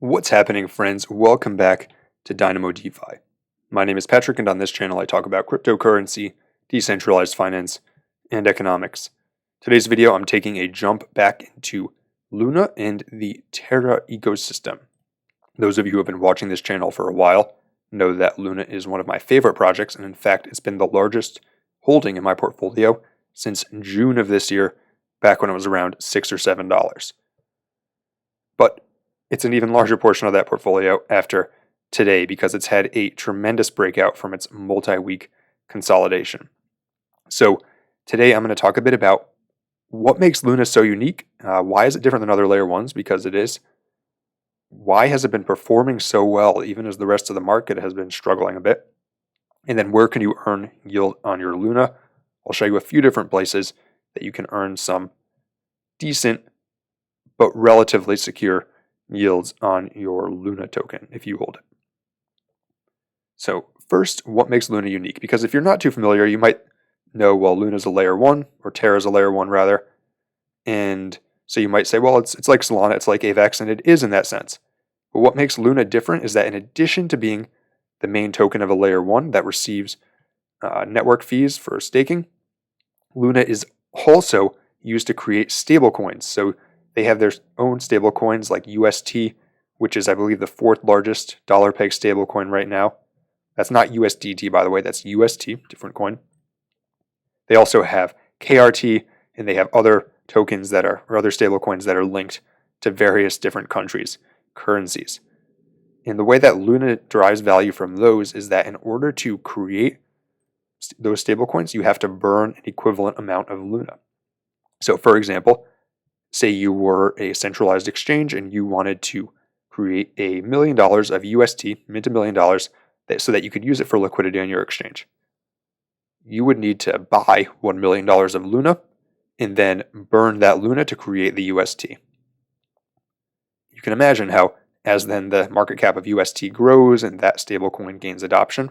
What's happening, friends? Welcome back to Dynamo DeFi. My name is Patrick, and on this channel I talk about cryptocurrency, decentralized finance, and economics. Today's video, I'm taking a jump back into Luna and the Terra ecosystem. Those of you who have been watching this channel for a while know that Luna is one of my favorite projects, and in fact, it's been the largest holding in my portfolio since June of this year, back when it was around $6 or $7. But it's an even larger portion of that portfolio after today because it's had a tremendous breakout from its multi-week consolidation. So today I'm going to talk a bit about what makes Luna so unique. Why is it different than other layer ones? Because it is. Why has it been performing so well even as the rest of the market has been struggling a bit? And then where can you earn yield on your Luna? I'll show you a few different places that you can earn some decent but relatively secure yields on your Luna token if you hold it. So first, what makes Luna unique? Because if you're not too familiar, you might know, well, Luna's a layer 1, or Terra's a layer 1 rather. And so you might say, well, it's like Solana, it's like AVAX, and it is in that sense. But what makes Luna different is that in addition to being the main token of a layer 1 that receives network fees for staking, Luna is also used to create stablecoins. So they have their own stablecoins like UST, which is, I believe, the fourth largest dollar peg stablecoin right now. That's not USDT, by the way, that's UST, different coin. They also have KRT, and they have other tokens that are, or other stablecoins that are linked to various different countries' currencies. And the way that Luna derives value from those is that in order to create those stablecoins, you have to burn an equivalent amount of Luna. So, for example, say you were a centralized exchange and you wanted to create $1 million of UST, mint $1 million, so that you could use it for liquidity on your exchange. You would need to buy $1 million of Luna and then burn that Luna to create the UST. You can imagine how, as then the market cap of UST grows and that stablecoin gains adoption,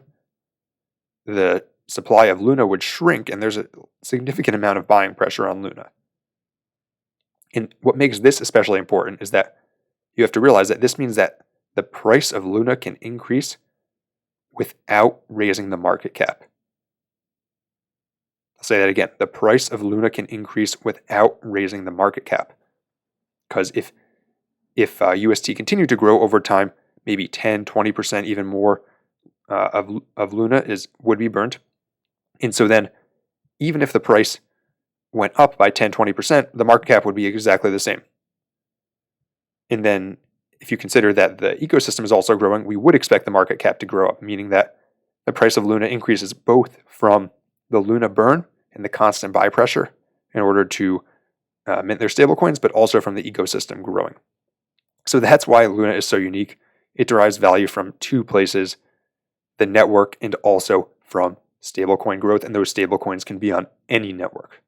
the supply of Luna would shrink, and there's a significant amount of buying pressure on Luna. And what makes this especially important is that you have to realize that this means that the price of Luna can increase without raising the market cap. I'll say that again. The price of Luna can increase without raising the market cap. Because if UST continued to grow over time, maybe 10, 20%, even more of Luna would be burnt. And so then, even if the price went up by 10, 20%, the market cap would be exactly the same. And then if you consider that the ecosystem is also growing, we would expect the market cap to grow up, meaning that the price of Luna increases both from the Luna burn and the constant buy pressure in order to mint their stablecoins, but also from the ecosystem growing. So that's why Luna is so unique. It derives value from two places, the network and also from stablecoin growth, and those stablecoins can be on any network.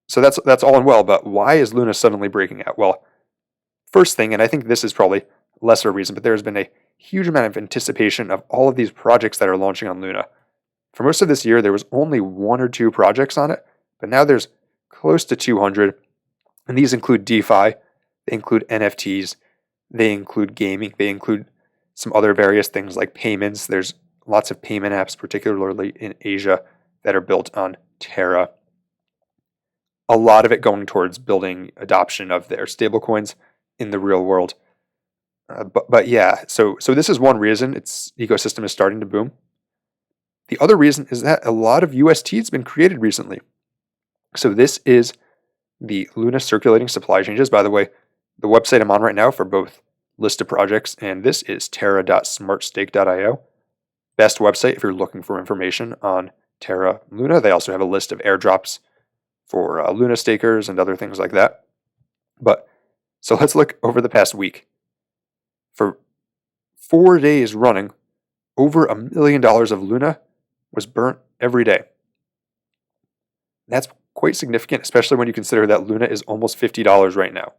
So that's all and well, but why is Luna suddenly breaking out? Well, first thing, and I think this is probably lesser reason, but there's been a huge amount of anticipation of all of these projects that are launching on Luna. For most of this year, there was only 1 or 2 projects on it, but now there's close to 200, and these include DeFi, they include NFTs, they include gaming, they include some other various things like payments. There's lots of payment apps, particularly in Asia, that are built on Terra. A lot of it going towards building adoption of their stablecoins in the real world. But yeah, so this is one reason its ecosystem is starting to boom. The other reason is that a lot of UST has been created recently. So this is the Luna circulating supply changes. By the way, the website I'm on right now for both list of projects and this is terra.smartstake.io. Best website if you're looking for information on Terra Luna. They also have a list of airdrops for Luna stakers and other things like that. But so let's look over the past week. For 4 days running, over $1 million of Luna was burnt every day. That's quite significant, especially when you consider that Luna is almost $50 right now.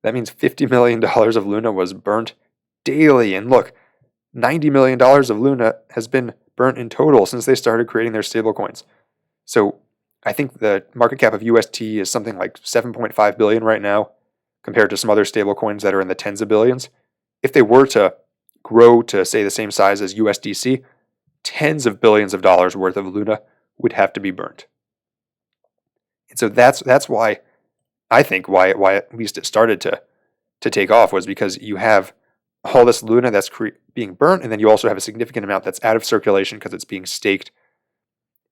That means $50 million of Luna was burnt daily. And look, $90 million of Luna has been burnt in total since they started creating their stablecoins. So I think the market cap of UST is something like 7.5 billion right now. compared to some other stablecoins that are in the tens of billions. If they were to grow to, say, the same size as USDC, tens of billions of dollars worth of Luna would have to be burnt. And so that's why I think why at least it started to take off, was because you have all this Luna that's being burnt, and then you also have a significant amount that's out of circulation because it's being staked.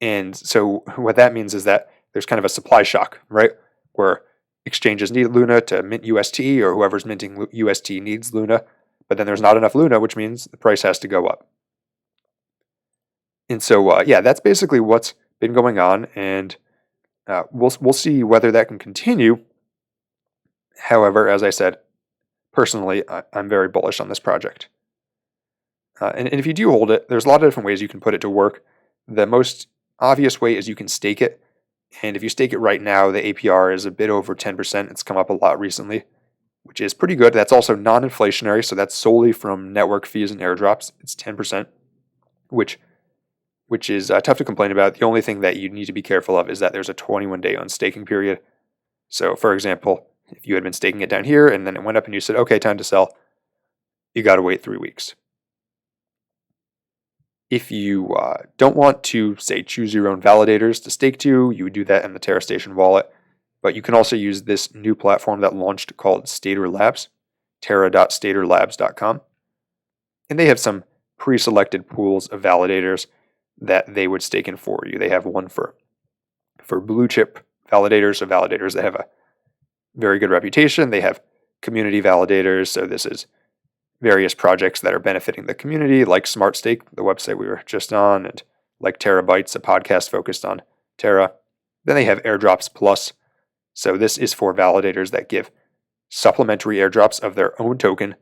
And so what that means is that there's kind of a supply shock, right? Where exchanges need Luna to mint UST, or whoever's minting UST needs Luna, but then there's not enough Luna, which means the price has to go up. And so, yeah, that's basically what's been going on, and we'll see whether that can continue. However, as I said, personally, I'm very bullish on this project. And if you do hold it, there's a lot of different ways you can put it to work. The most obvious way is you can stake it. And if you stake it right now, the APR is a bit over 10%. It's come up a lot recently, which is pretty good. That's also non-inflationary, so that's solely from network fees and airdrops. It's 10%, which is tough to complain about. The only thing that you need to be careful of is that there's a 21-day unstaking period. So, for example, if you had been staking it down here and then it went up and you said, okay, time to sell, you got to wait 3 weeks. If you don't want to, say, choose your own validators to stake to, you would do that in the TerraStation wallet. But you can also use this new platform that launched called Stader Labs, terra.staderlabs.com. And they have some pre-selected pools of validators that they would stake in for you. They have one for blue chip validators, so validators that have a very good reputation. They have community validators, so this is various projects that are benefiting the community, like SmartStake, the website we were just on, and like Terabytes, a podcast focused on Terra. Then they have Airdrops Plus, so this is for validators that give supplementary airdrops of their own token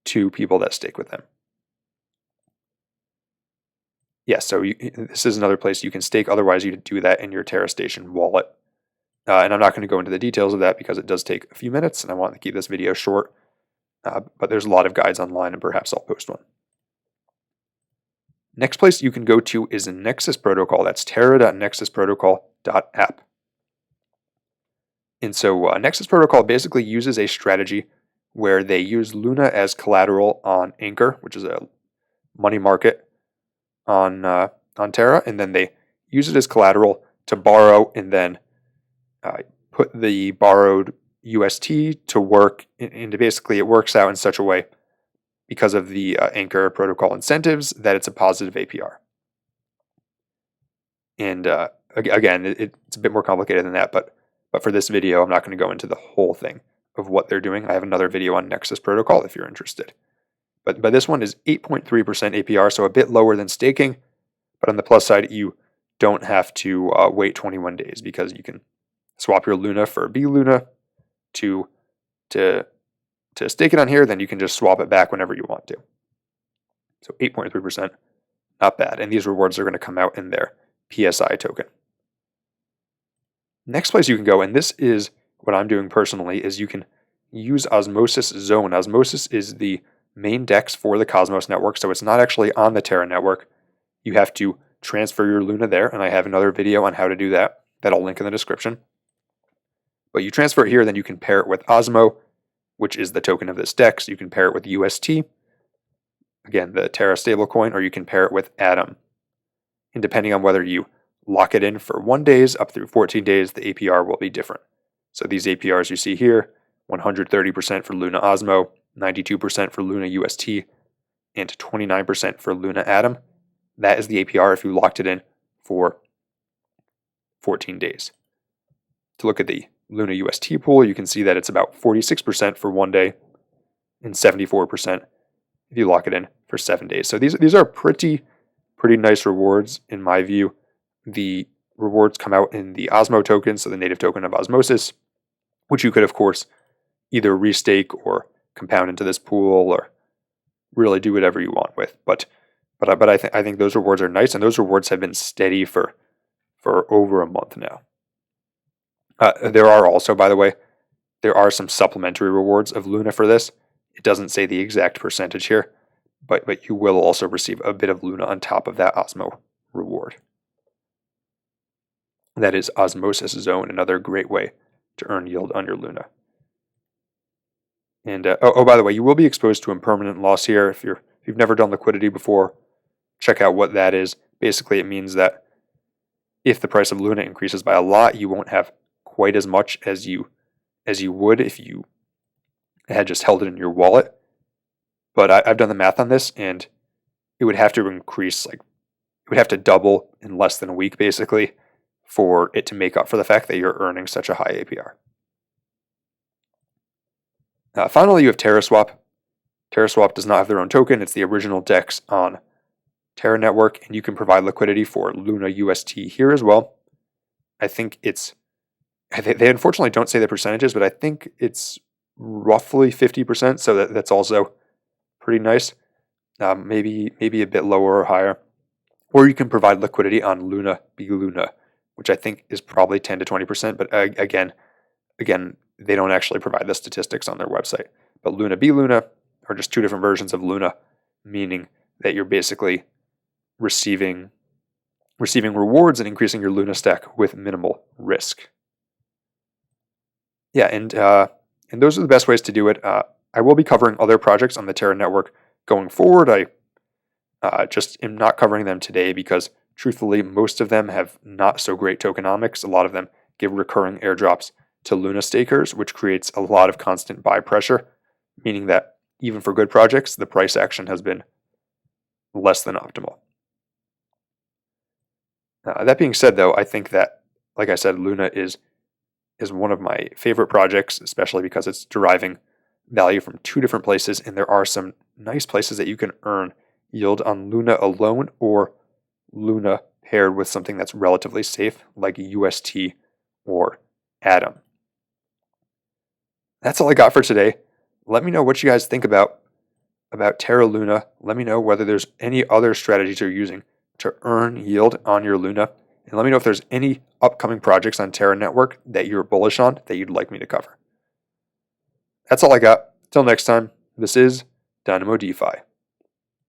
to people that stake with them. Yeah, so this is another place you can stake. Otherwise, you do that in your TerraStation wallet. And I'm not going to go into the details of that because it does take a few minutes, and I want to keep this video short. But there's a lot of guides online, and perhaps I'll post one. Next place you can go to is Nexus Protocol. That's terra.nexusprotocol.app. And so Nexus Protocol basically uses a strategy where they use Luna as collateral on Anchor, which is a money market on Terra, and then they use it as collateral to borrow and then put the borrowed UST to work, and basically it works out in such a way because of the Anchor protocol incentives that it's a positive APR. And again, it's a bit more complicated than that, but for this video, I'm not going to go into the whole thing of what they're doing. I have another video on Nexus Protocol if you're interested. But this one is 8.3% APR, so a bit lower than staking. But on the plus side, you don't have to wait 21 days because you can swap your Luna for B Luna to stake it on here. Then you can just swap it back whenever you want to. So 8.3%, not bad. And these rewards are going to come out in their PSI token. Next place you can go, and this is what I'm doing personally, is you can use Osmosis Zone. Osmosis is the main DEX for the Cosmos network, so it's not actually on the Terra network. You have to transfer your Luna there, and I have another video on how to do that. That'll link in the description. But you transfer it here, then you can pair it with Osmo, which is the token of this DEX. You can pair it with UST, again, the Terra stablecoin, or you can pair it with Atom. And depending on whether you lock it in for 1 day up through 14 days, the APR will be different. So these APRs you see here, 130% for Luna Osmo, 92% for Luna UST, and 29% for Luna Atom. That is the APR if you locked it in for 14 days. To look at the Luna UST pool, you can see that it's about 46% for 1 day and 74% if you lock it in for 7 days. So these are pretty nice rewards in my view. The rewards come out in the Osmo token, so the native token of Osmosis, which you could, of course, either restake or compound into this pool or really do whatever you want with. But I think those rewards are nice, and those rewards have been steady for over a month now. There are also, by the way, there are some supplementary rewards of Luna for this. It doesn't say the exact percentage here, but you will also receive a bit of Luna on top of that Osmo reward. That is Osmosis Zone, another great way to earn yield on your Luna. And by the way, you will be exposed to impermanent loss here if you've never done liquidity before. Check out what that is. Basically, it means that if the price of Luna increases by a lot, you won't have quite as much as you would if you had just held it in your wallet. But I've done the math on this, and it would have to increase, like, it would have to double in less than a week, basically, for it to make up for the fact that you're earning such a high APR. Finally, you have TerraSwap. TerraSwap does not have their own token. It's the original DEX on Terra Network, and you can provide liquidity for Luna UST here as well. I think they unfortunately don't say the percentages, but I think it's roughly 50%, so that's also pretty nice. Maybe a bit lower or higher. Or you can provide liquidity on Luna B Luna, which I think is probably 10 to 20%, but again, they don't actually provide the statistics on their website. But Luna B Luna are just two different versions of Luna, meaning that you're basically receiving rewards and increasing your Luna stack with minimal risk. Yeah, and those are the best ways to do it. I will be covering other projects on the Terra network going forward. I just am not covering them today because, truthfully, most of them have not so great tokenomics. A lot of them give recurring airdrops to Luna stakers, which creates a lot of constant buy pressure, meaning that even for good projects, the price action has been less than optimal. That being said, though, I think that, like I said, Luna is one of my favorite projects, especially because it's deriving value from two different places, and there are some nice places that you can earn yield on Luna alone or Luna paired with something that's relatively safe, like UST or Atom. That's all I got for today. Let me know what you guys think about Terra Luna. Let me know whether there's any other strategies you're using to earn yield on your Luna. And let me know if there's any upcoming projects on Terra Network that you're bullish on that you'd like me to cover. That's all I got. Till next time, this is Dynamo DeFi.